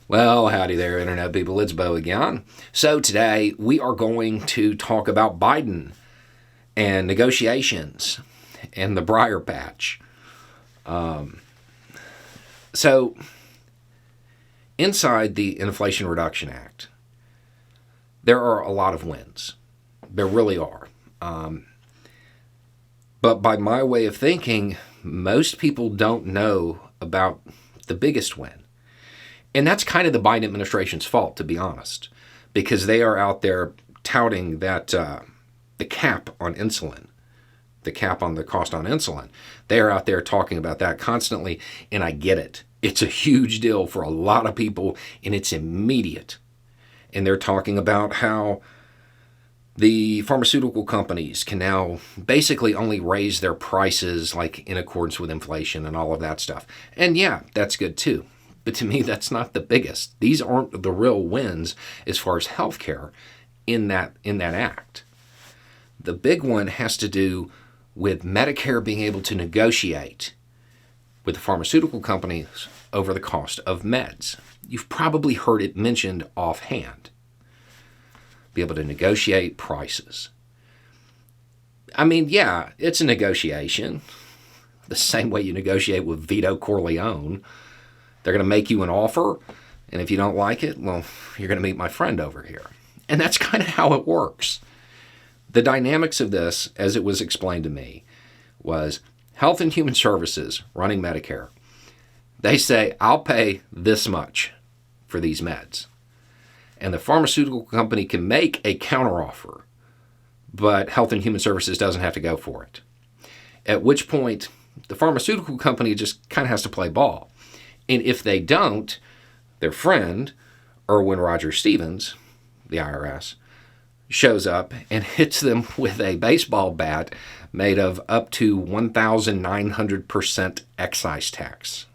Well, howdy there, Internet people. It's Bo again. So, today we are going to talk about Biden and negotiations and the briar patch. So, inside the Inflation Reduction Act, there are a lot of wins. There really are. But by my way of thinking, most people don't know about the biggest win. And that's kind of the Biden administration's fault, to be honest, because they are out there touting that the cap on insulin, the cap on the cost on insulin, they are out there talking about that constantly, and I get it. It's a huge deal for a lot of people, and it's immediate. And they're talking about how the pharmaceutical companies can now basically only raise their prices like in accordance with inflation and all of that stuff. And yeah, that's good too. But to me, that's not the biggest. These aren't the real wins as far as healthcare in that act. The big one has to do with Medicare being able to negotiate with the pharmaceutical companies over the cost of meds. You've probably heard it mentioned offhand. Be able to negotiate prices. I mean, yeah, it's a negotiation. The same way you negotiate with Vito Corleone. They're going to make you an offer, and if you don't like it, well, you're going to meet my friend over here. And that's kind of how it works. The dynamics of this, as it was explained to me, was Health and Human Services running Medicare. They say, I'll pay this much for these meds. And the pharmaceutical company can make a counteroffer, but Health and Human Services doesn't have to go for it. At which point, the pharmaceutical company just kind of has to play ball. And if they don't, their friend, Erwin Roger Stevens, the IRS, shows up and hits them with a baseball bat made of up to 1,900% excise tax.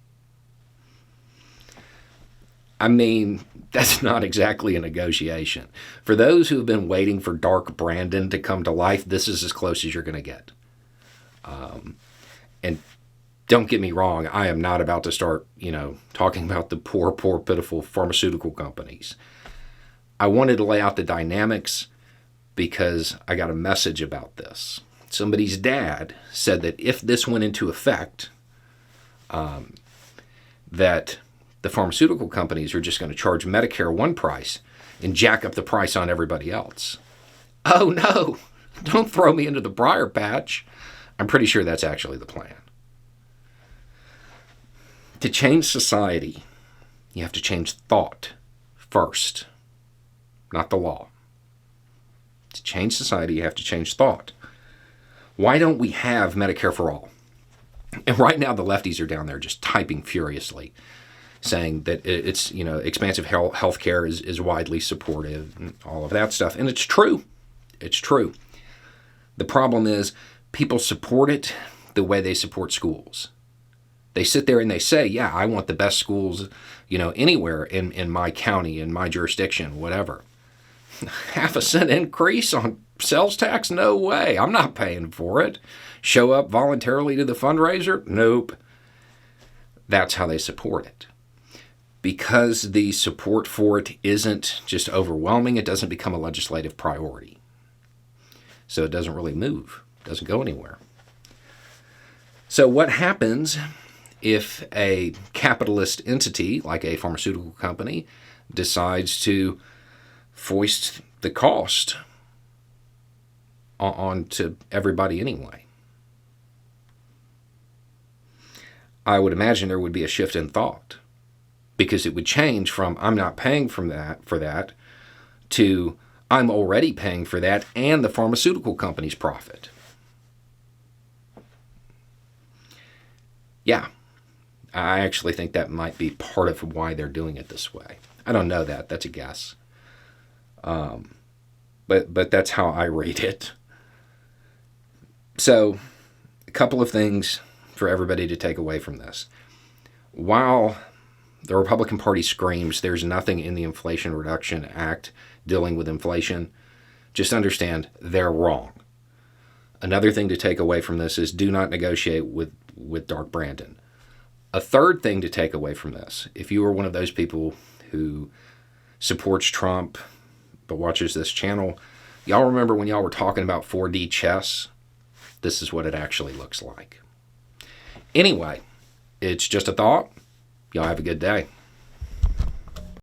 I mean, that's not exactly a negotiation. For those who have been waiting for Dark Brandon to come to life, this is as close as you're going to get. And don't get me wrong, I am not about to start, talking about the poor, pitiful pharmaceutical companies. I wanted to lay out the dynamics because I got a message about this. Somebody's dad said that if this went into effect, that the pharmaceutical companies are just going to charge Medicare one price and jack up the price on everybody else. Oh no, don't throw me into the briar patch. I'm pretty sure that's actually the plan. To change society, you have to change thought first, not the law. To change society, you have to change thought. Why don't we have Medicare for all? And right now, the lefties are down there just typing furiously, saying that it's, expansive health care is widely supported and all of that stuff. And it's true. It's true. The problem is people support it the way they support schools. They sit there and they say, yeah, I want the best schools, anywhere in my county, in my jurisdiction, whatever. Half a cent increase on sales tax? No way. I'm not paying for it. Show up voluntarily to the fundraiser? Nope. That's how they support it. Because the support for it isn't just overwhelming, it doesn't become a legislative priority. So it doesn't really move. It doesn't go anywhere. So what happens if a capitalist entity like a pharmaceutical company decides to foist the cost onto everybody anyway? I would imagine there would be a shift in thought, because it would change from I'm not paying for that to I'm already paying for that and the pharmaceutical company's profit. Yeah. I actually think that might be part of why they're doing it this way. I don't know that. That's a guess. But that's how I read it. So, a couple of things for everybody to take away from this. While the Republican Party screams there's nothing in the Inflation Reduction Act dealing with inflation, just understand they're wrong. Another thing to take away from this is do not negotiate with Dark Brandon. A third thing to take away from this, if you are one of those people who supports Trump but watches this channel, y'all remember when y'all were talking about 4D chess? This is what it actually looks like. Anyway, it's just a thought. Y'all have a good day.